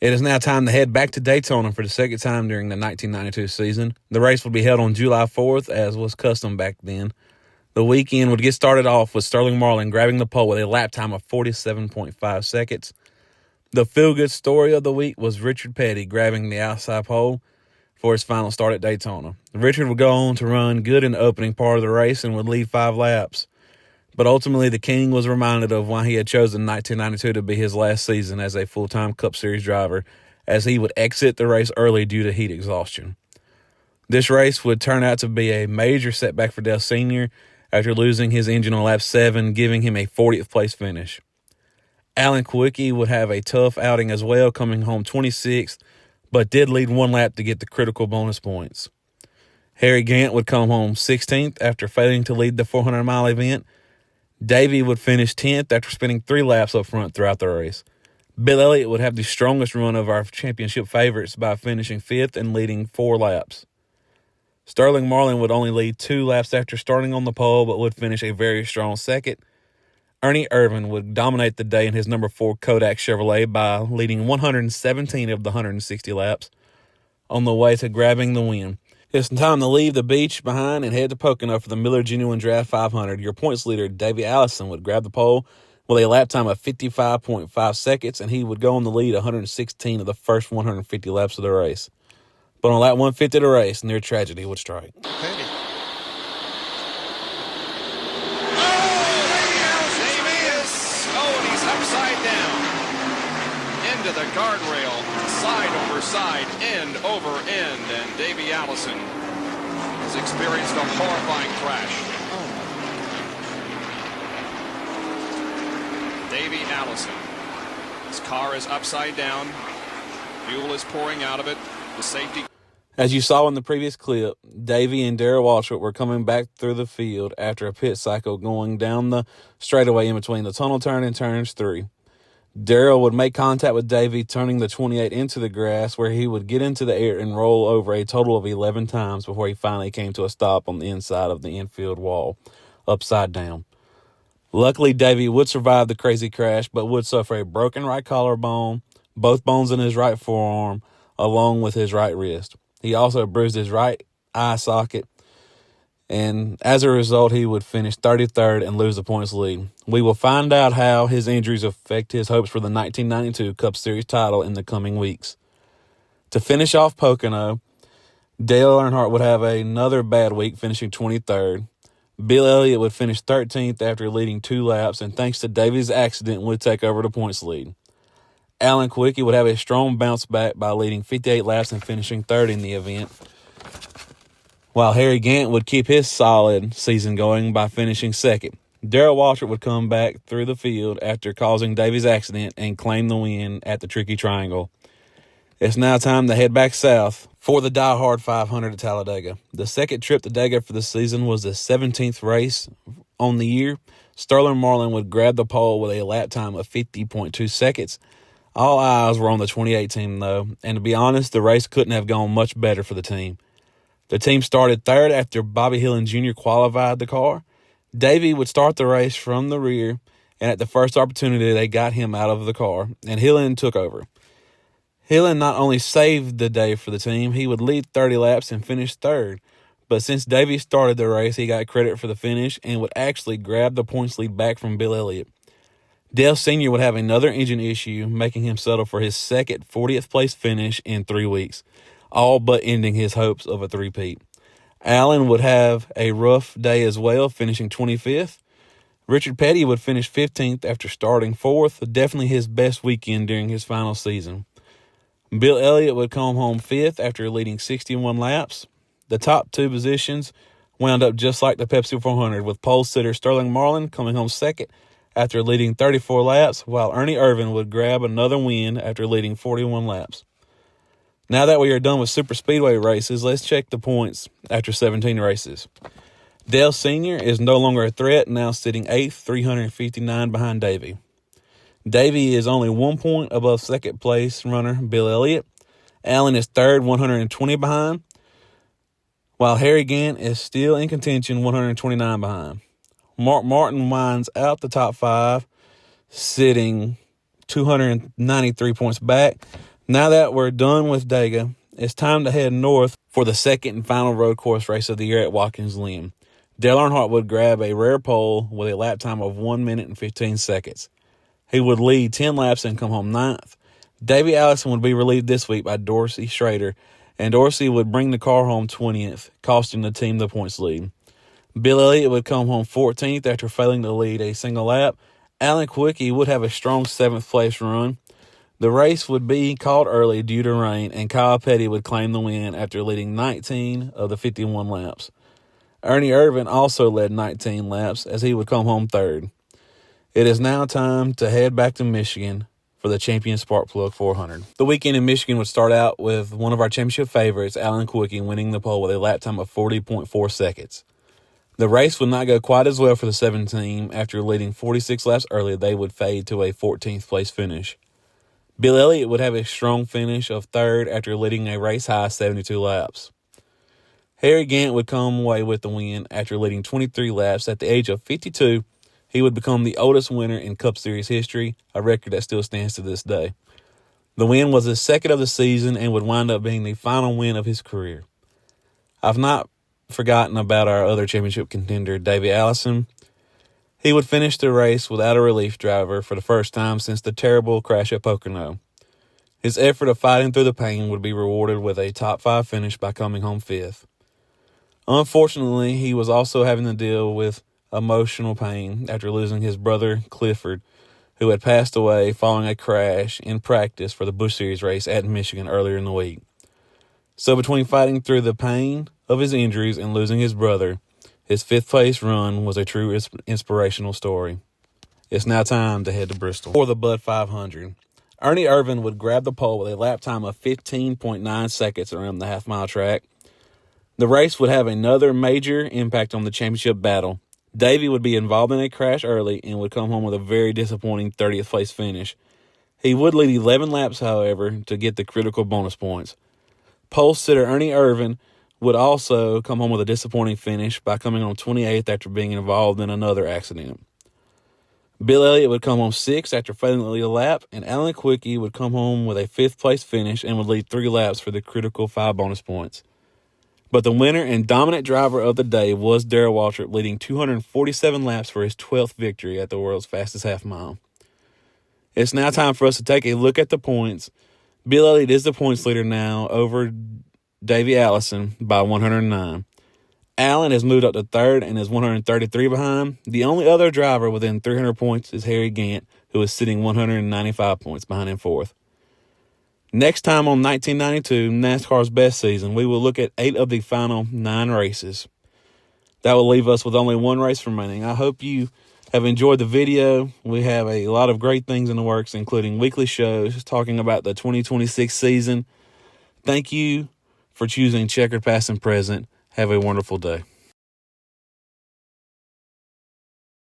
It is now time to head back to Daytona for the second time during the 1992 season. The race will be held on July 4th, as was custom back then. The weekend would get started off with Sterling Marlin grabbing the pole with a lap time of 47.5 seconds. The feel-good story of the week was Richard Petty grabbing the outside pole for his final start at Daytona. Richard would go on to run good in the opening part of the race and would lead 5 laps. But ultimately, the King was reminded of why he had chosen 1992 to be his last season as a full-time Cup Series driver, as he would exit the race early due to heat exhaustion. This race would turn out to be a major setback for Dale Sr. after losing his engine on lap 7, giving him a 40th place finish. Alan Kulwicki would have a tough outing as well, coming home 26th, but did lead 1 lap to get the critical bonus points. Harry Gant would come home 16th after failing to lead the 400-mile event. Davey would finish 10th after spending 3 laps up front throughout the race. Bill Elliott would have the strongest run of our championship favorites by finishing 5th and leading 4 laps. Sterling Marlin would only lead 2 laps after starting on the pole, but would finish a very strong 2nd. Ernie Irvan would dominate the day in his number 4 Kodak Chevrolet by leading 117 of the 160 laps on the way to grabbing the win. It's time to leave the beach behind and head to Pocono for the Miller Genuine Draft 500. Your points leader, Davey Allison, would grab the pole with a lap time of 55.5 seconds, and he would go on to lead 116 of the first 150 laps of the race. But on lap 150 of the race, near tragedy would strike. Petty. And he's upside down. Into the guardrail, side over side, end over end, and Davey Allison has experienced a horrifying crash. Davey Allison. His car is upside down. Fuel is pouring out of it. The safety. As you saw in the previous clip, Davey and Darrell Waltrip were coming back through the field after a pit cycle going down the straightaway in between the tunnel turn and turns 3. Darrell would make contact with Davey, turning the 28 into the grass, where he would get into the air and roll over a total of 11 times before he finally came to a stop on the inside of the infield wall, upside down. Luckily, Davey would survive the crazy crash, but would suffer a broken right collarbone, both bones in his right forearm, along with his right wrist. He also bruised his right eye socket, and as a result, he would finish 33rd and lose the points lead. We will find out how his injuries affect his hopes for the 1992 Cup Series title in the coming weeks. To finish off Pocono, Dale Earnhardt would have another bad week, finishing 23rd. Bill Elliott would finish 13th after leading 2 laps, and thanks to Davey's accident, would take over the points lead. Alan Kulwicki would have a strong bounce back by leading 58 laps and finishing 3rd in the event, while Harry Gant would keep his solid season going by finishing 2nd. Darrell Waltrip would come back through the field after causing Davey's accident and claim the win at the Tricky Triangle. It's now time to head back south for the Die Hard 500 at Talladega. The second trip to Dega for the season was the 17th race on the year. Sterling Marlin would grab the pole with a lap time of 50.2 seconds. All eyes were on the 28 team, though, and to be honest, the race couldn't have gone much better for the team. The team started 3rd after Bobby Hillin Jr. qualified the car. Davey would start the race from the rear, and at the first opportunity, they got him out of the car, and Hillin took over. Hillin not only saved the day for the team, he would lead 30 laps and finish 3rd. But since Davey started the race, he got credit for the finish and would actually grab the points lead back from Bill Elliott. Dale Sr. would have another engine issue, making him settle for his second 40th place finish in 3 weeks, all but ending his hopes of a three-peat. Allen would have a rough day as well, finishing 25th. Richard Petty would finish 15th after starting 4th, definitely his best weekend during his final season. Bill Elliott would come home 5th after leading 61 laps. The top 2 positions wound up just like the Pepsi 400, with pole sitter Sterling Marlin coming home 2nd after leading 34 laps, while Ernie Irvan would grab another win after leading 41 laps. Now that we are done with super speedway races, let's check the points after 17 races. Dale Sr. is no longer a threat, now sitting 8th, 359 behind Davey. Davey is only 1 point above second place runner Bill Elliott. Allen is 3rd, 120 behind, while Harry Gant is still in contention, 129 behind. Mark Martin winds out the top 5, sitting 293 points back. Now that we're done with Dega, it's time to head north for the second and final road course race of the year at Watkins Glen. Dale Earnhardt would grab a rare pole with a lap time of 1 minute and 15 seconds. He would lead 10 laps and come home ninth. Davey Allison would be relieved this week by Dorsey Schrader, and Dorsey would bring the car home 20th, costing the team the points lead. Bill Elliott would come home 14th after failing to lead a single lap. Alan Quickie would have a strong 7th place run. The race would be called early due to rain, and Kyle Petty would claim the win after leading 19 of the 51 laps. Ernie Irvan also led 19 laps as he would come home third. It is now time to head back to Michigan for the Champion Spark Plug 400. The weekend in Michigan would start out with one of our championship favorites, Alan Quickie, winning the pole with a lap time of 40.4 seconds. The race would not go quite as well for the 7 team. After leading 46 laps early, they would fade to a 14th place finish. Bill Elliott would have a strong finish of third after leading a race-high 72 laps. Harry Gant would come away with the win after leading 23 laps. At the age of 52, he would become the oldest winner in Cup Series history, a record that still stands to this day. The win was his second of the season and would wind up being the final win of his career. I've not forgotten about our other championship contender, Davey Allison. He would finish the race without a relief driver for the first time since the terrible crash at Pocono. His effort of fighting through the pain would be rewarded with a top 5 finish by coming home 5th. Unfortunately, he was also having to deal with emotional pain after losing his brother Clifford, who had passed away following a crash in practice for the Busch Series race at Michigan earlier in the week. So between fighting through the pain of his injuries and losing his brother, his 5th place run was a true inspirational story. It's now time to head to Bristol for the Bud 500. Ernie Irvan would grab the pole with a lap time of 15.9 seconds around the half-mile track. The race would have another major impact on the championship battle. Davey would be involved in a crash early and would come home with a very disappointing 30th place finish. He would lead 11 laps, however, to get the critical bonus points. Pole sitter Ernie Irvan would also come home with a disappointing finish by coming on 28th after being involved in another accident. Bill Elliott would come home 6th after failing to lead a lap, and Alan Quickie would come home with a 5th place finish and would lead 3 laps for the critical 5 bonus points. But the winner and dominant driver of the day was Darrell Waltrip, leading 247 laps for his 12th victory at the world's fastest half mile. It's now time for us to take a look at the points. Bill Elliott is the points leader now over Davey Allison by 109. Allen has moved up to third and is 133 behind. The only other driver within 300 points is Harry Gant, who is sitting 195 points behind in fourth. Next time on 1992, NASCAR's best season, we will look at 8 of the final 9 races. That will leave us with only 1 race remaining. I hope you have enjoyed the video. We have a lot of great things in the works, including weekly shows talking about the 2026 season. Thank you for choosing Checkered Past and Present. Have a wonderful day.